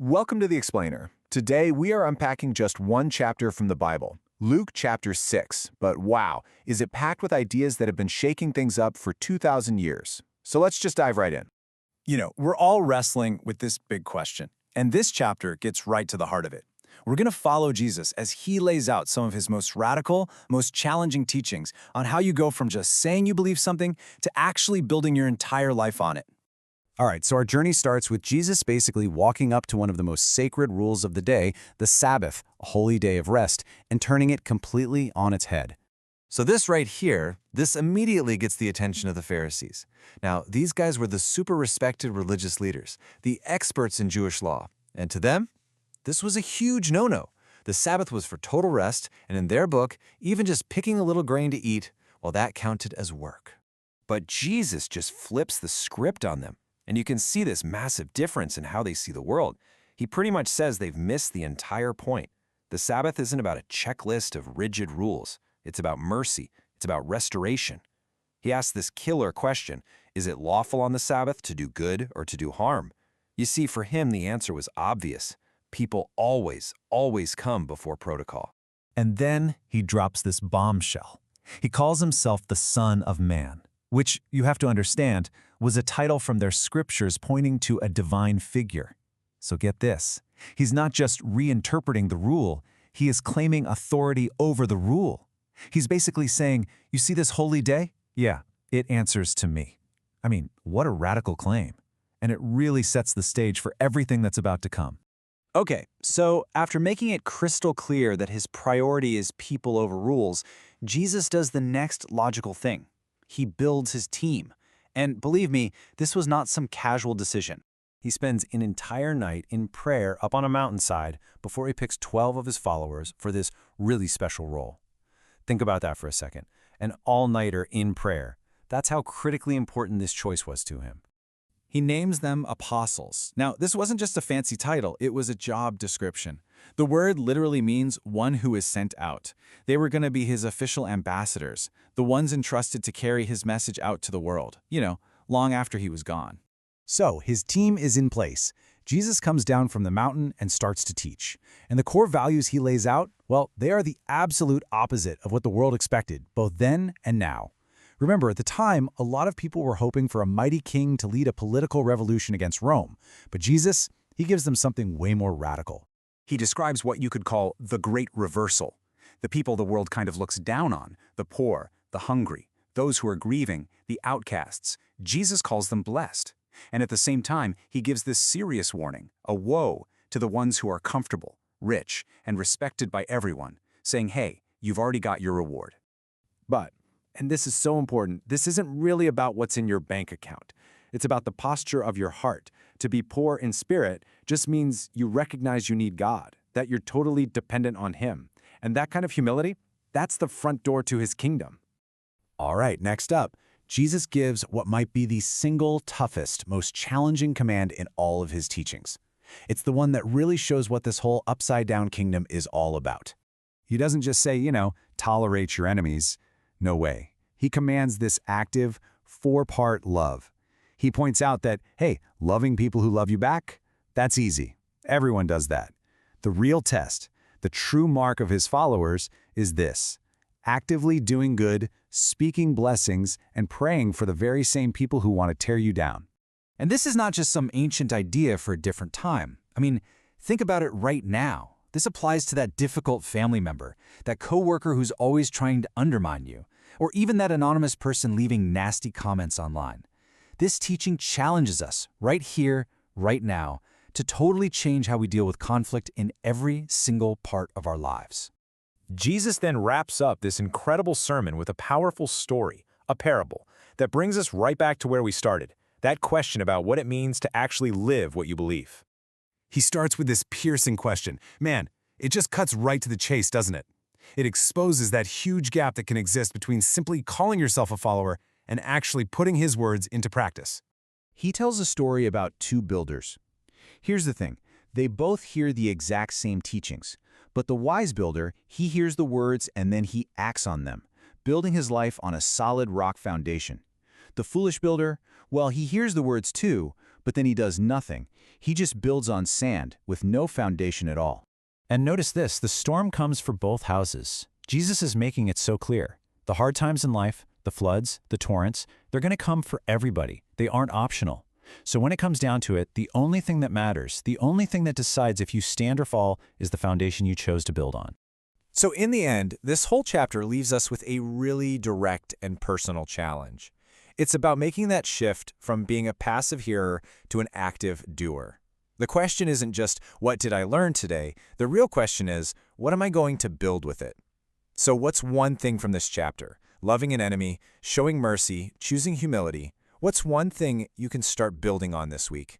Welcome to The Explainer. Today we are unpacking just one chapter from the Bible, Luke chapter 6. But wow, is it packed with ideas that have been shaking things up for 2,000 years. So let's just dive right in. We're all wrestling with this big question, and this chapter gets right to the heart of it. We're going to follow Jesus as he lays out some of his most radical, most challenging teachings on how you go from just saying you believe something to actually building your entire life on it. All right, so our journey starts with Jesus basically walking up to one of the most sacred rules of the day, the Sabbath, a holy day of rest, and turning it completely on its head. So this right here, this immediately gets the attention of the Pharisees. Now, these guys were the super respected religious leaders, the experts in Jewish law. And to them, this was a huge no-no. The Sabbath was for total rest, and in their book, even just picking a little grain to eat, well, that counted as work. But Jesus just flips the script on them. And you can see this massive difference in how they see the world. He pretty much says they've missed the entire point. The Sabbath isn't about a checklist of rigid rules. It's about mercy. It's about restoration. He asks this killer question, is it lawful on the Sabbath to do good or to do harm? You see, for him, the answer was obvious. People always come before protocol. And then he drops this bombshell. He calls himself the Son of Man, which, you have to understand, was a title from their scriptures pointing to a divine figure. So get this, he's not just reinterpreting the rule, he is claiming authority over the rule. He's basically saying, you see this holy day? Yeah, it answers to me. I mean, what a radical claim. And it really sets the stage for everything that's about to come. Okay, so after making it crystal clear that his priority is people over rules, Jesus does the next logical thing. He builds his team. And believe me, this was not some casual decision. He spends an entire night in prayer up on a mountainside before he picks 12 of his followers for this really special role. Think about that for a second. An all-nighter in prayer. That's how critically important this choice was to him. He names them apostles. Now, this wasn't just a fancy title, it was a job description. The word literally means one who is sent out. They were going to be his official ambassadors, the ones entrusted to carry his message out to the world, long after he was gone. So his team is in place. Jesus comes down from the mountain and starts to teach. And the core values he lays out, well, they are the absolute opposite of what the world expected, both then and now. Remember, at the time, a lot of people were hoping for a mighty king to lead a political revolution against Rome. But Jesus, he gives them something way more radical. He describes what you could call the great reversal. The people the world kind of looks down on, the poor, the hungry, those who are grieving, the outcasts. Jesus calls them blessed. And at the same time, he gives this serious warning, a woe, to the ones who are comfortable, rich, and respected by everyone, saying, hey, you've already got your reward. But, and this is so important, this isn't really about what's in your bank account. It's about the posture of your heart. To be poor in spirit just means you recognize you need God, that you're totally dependent on Him. And that kind of humility, that's the front door to His kingdom. All right, next up, Jesus gives what might be the single toughest, most challenging command in all of his teachings. It's the one that really shows what this whole upside-down kingdom is all about. He doesn't just say, tolerate your enemies. No way. He commands this active, four-part love. He points out that, hey, loving people who love you back, that's easy. Everyone does that. The real test, the true mark of his followers, is this: actively doing good, speaking blessings, and praying for the very same people who want to tear you down. And this is not just some ancient idea for a different time. I mean, think about it right now. This applies to that difficult family member, that coworker who's always trying to undermine you, or even that anonymous person leaving nasty comments online. This teaching challenges us right here, right now, to totally change how we deal with conflict in every single part of our lives. Jesus then wraps up this incredible sermon with a powerful story, a parable, that brings us right back to where we started, that question about what it means to actually live what you believe. He starts with this piercing question. Man, it just cuts right to the chase, doesn't it? It exposes that huge gap that can exist between simply calling yourself a follower and actually putting his words into practice. He tells a story about two builders. Here's the thing. They both hear the exact same teachings. But the wise builder, he hears the words and then he acts on them, building his life on a solid rock foundation. The foolish builder, well, he hears the words too, but then he does nothing. He just builds on sand with no foundation at all. And notice this, the storm comes for both houses. Jesus is making it so clear. The hard times in life, the floods, the torrents, they're going to come for everybody. They aren't optional. So when it comes down to it, the only thing that matters, the only thing that decides if you stand or fall is the foundation you chose to build on. So in the end, this whole chapter leaves us with a really direct and personal challenge. It's about making that shift from being a passive hearer to an active doer. The question isn't just, what did I learn today? The real question is, what am I going to build with it? So what's one thing from this chapter? Loving an enemy, showing mercy, choosing humility. What's one thing you can start building on this week?